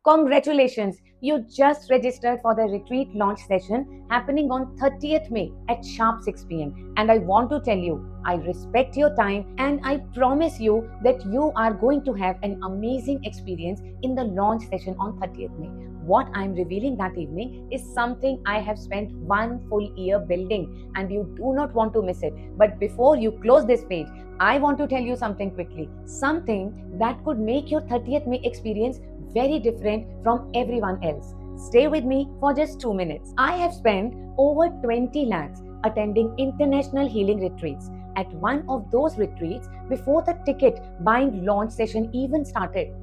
Congratulations! You just registered for the retreat launch session happening on 30th May at sharp 6 pm. And I want to tell you, I respect your time and I promise you that you are going to have an amazing experience in the launch session on 30th May. What I'm revealing that evening is something I have spent one full year building, and you do not want to miss it. But before you close this page, I want to tell you something quickly. Something that could make your 30th May experience very different from everyone else. Stay with me for just 2 minutes. I have spent over 20 lakhs attending international healing retreats. At one of those retreats, before the ticket buying launch session even started,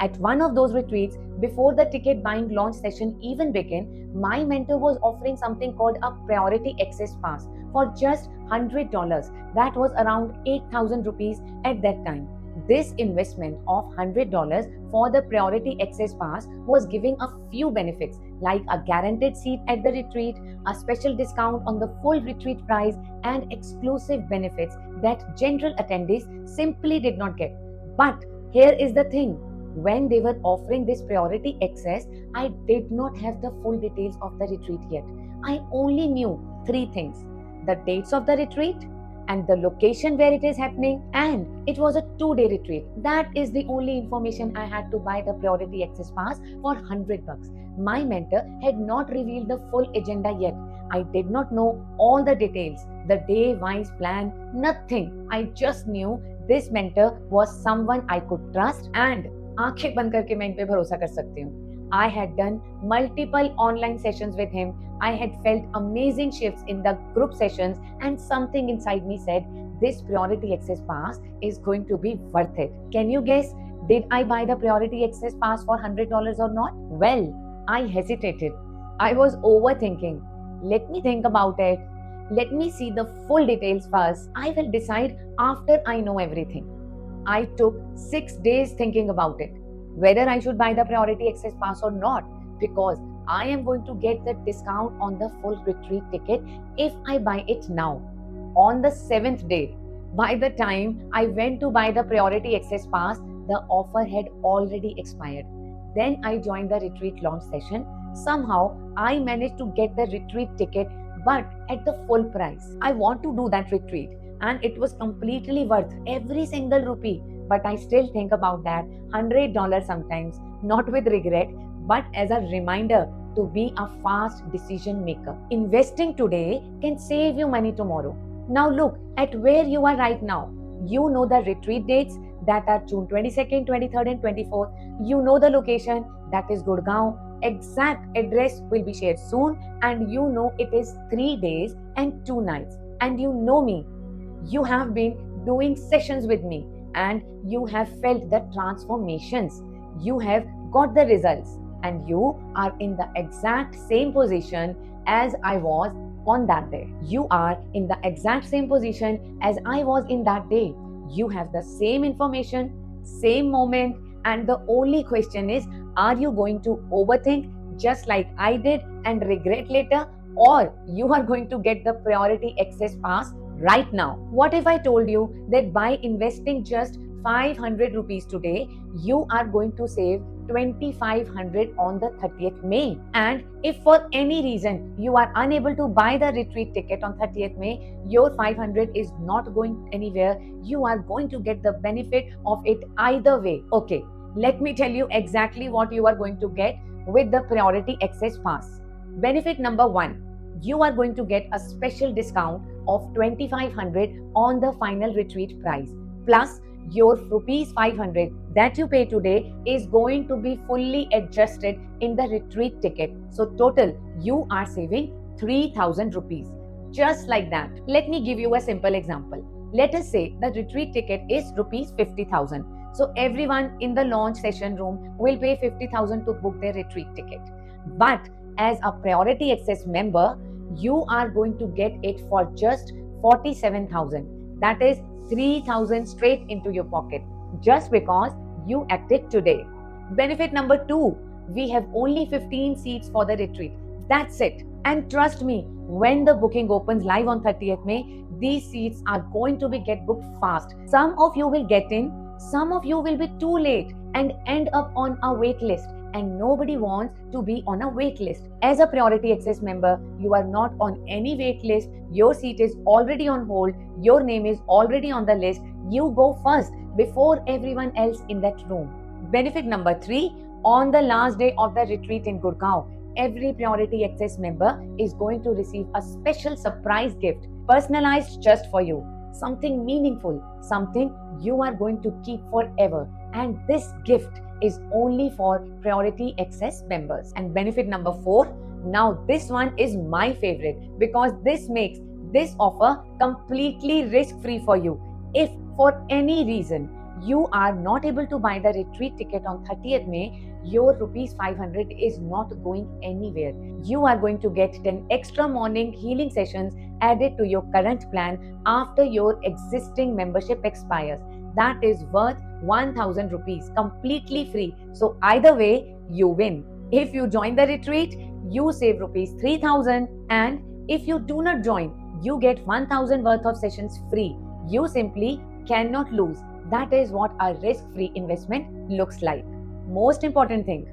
at one of those retreats, before the ticket buying launch session even began, my mentor was offering something called a priority access pass for just $100. That was around 8,000 rupees at that time. This investment of $100 for the priority access pass was giving a few benefits like a guaranteed seat at the retreat, a special discount on the full retreat price, and exclusive benefits that general attendees simply did not get. But here is the thing, when they were offering this priority access, I did not have the full details of the retreat yet. I only knew three things: the dates of the retreat, and the location where it is happening, and it was a 2-day retreat. That is the only information I had to buy the priority access pass for $100. My mentor had not revealed the full agenda yet. I did not know all the details, the day wise plan, nothing. I just knew this mentor was someone I could trust, and आंखें बंद करके मैं इन पे भरोसा कर सकती हूँ. I had done multiple online sessions with him. I had felt amazing shifts in the group sessions, and something inside me said, this priority access pass is going to be worth it. Can you guess? Did I buy the priority access pass for $100 or not? Well, I hesitated. I was overthinking. Let me think about it. Let me see the full details first. I will decide after I know everything. I took 6 days thinking about it, whether I should buy the priority access pass or not, because I am going to get the discount on the full retreat ticket if I buy it now. On the 7th day, by the time I went to buy the priority access pass, the offer had already expired. Then I joined the retreat launch session. Somehow I managed to get the retreat ticket, but at the full price. I want to do that retreat, and it was completely worth every single rupee. But I still think about that $100 sometimes, not with regret, but as a reminder to be a fast decision maker. Investing today can save you money tomorrow. Now look at where you are right now. You know the retreat dates, that are June 22nd, 23rd, and 24th. You know the location, that is Gurgaon. Exact address will be shared soon, and you know it is 3 days and 2 nights. And you know me. You have been doing sessions with me, and you have felt the transformations. You have got the results, and you are in the exact same position as I was on that day. You are in the exact same position as I was in that day. You have the same information, same moment, and the only question is, are you going to overthink just like I did and regret later, or you are going to get the priority access pass right now? What if I told you that by investing just 500 rupees today, you are going to save 2500 on the 30th May? And if for any reason you are unable to buy the retreat ticket on 30th May, your 500 is not going anywhere. You are going to get the benefit of it either way. Okay, let me tell you exactly what you are going to get with the priority access pass. Benefit number 1, you are going to get a special discount of 2500 on the final retreat price. Plus, your rupees 500 that you pay today is going to be fully adjusted in the retreat ticket. So total, you are saving 3000 rupees. Just like that. Let me give you a simple example. Let us say the retreat ticket is rupees 50,000. So everyone in the launch session room will pay 50,000 to book their retreat ticket. But as a priority access member, you are going to get it for just 47,000. That is 3,000 straight into your pocket, just because you acted today. Benefit number 2, we have only 15 seats for the retreat. That's it. And trust me, when the booking opens live on 30th May, these seats are going to be get booked fast. Some of you will get in, some of you will be too late and end up on a wait list. and nobody wants to be on a wait list. As a priority access member, you are not on any wait list. Your seat is already on hold. Your name is already on the list. You go first before everyone else in that room. Benefit number 3, on the last day of the retreat in Gurgaon, every priority access member is going to receive a special surprise gift, personalized just for you. Something meaningful, something you are going to keep forever. And this gift is only for priority access members. And benefit number 4, now this one is my favorite because this makes this offer completely risk free for you. If for any reason you are not able to buy the retreat ticket on 30th May, your rupees 500 is not going anywhere. You are going to get 10 extra morning healing sessions added to your current plan after your existing membership expires. That is worth 1000 rupees, completely free. So either way, you win. If you join the retreat, you save rupees 3000, and if you do not join, you get 1000 worth of sessions free. You simply cannot lose. That is what a risk-free investment looks like. Most important thing,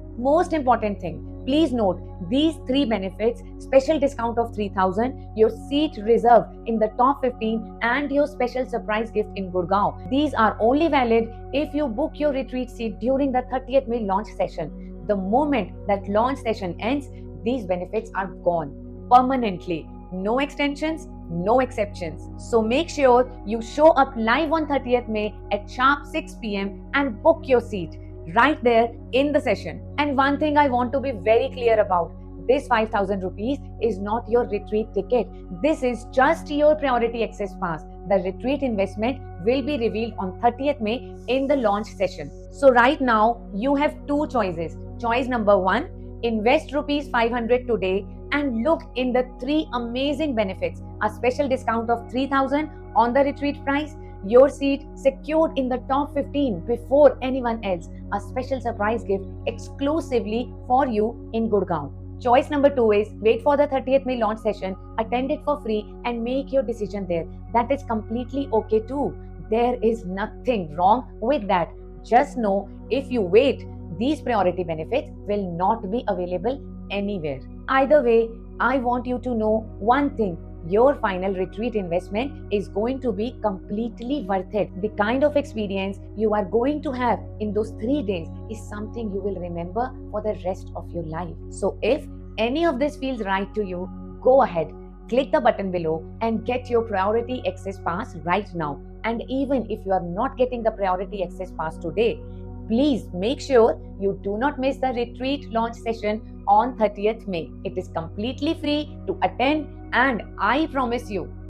please note these 3 benefits: special discount of 3000, your seat reserved in the top 15, and your special surprise gift in Gurgaon. These are only valid if you book your retreat seat during the 30th May launch session. The moment that launch session ends, these benefits are gone permanently. No extensions, no exceptions. So make sure you show up live on 30th May at sharp 6 p.m. and book your seat right there in the session. And one thing I want to be very clear about: this 5000 rupees is not your retreat ticket. This is just your priority access pass. The retreat investment will be revealed on 30th May in the launch session. So right now you have 2 choices. Choice number 1, invest rupees 500 today and look in the 3 amazing benefits: a special discount of 3000 on the retreat price, your seat secured in the top 15 before anyone else, a special surprise gift exclusively for you in Gurgaon. Choice number 2 is wait for the 30th May launch session, attend it for free, and make your decision there. That is completely okay too. There is nothing wrong with that. Just know, if you wait, these priority benefits will not be available anywhere. Either way, I want you to know one thing: your final retreat investment is going to be completely worth it. The kind of experience you are going to have in those 3 days is something you will remember for the rest of your life. So if any of this feels right to you, go ahead, click the button below and get your priority access pass right now. And even if you are not getting the priority access pass today, please make sure you do not miss the retreat launch session on 30th May. It is completely free to attend, and I promise you,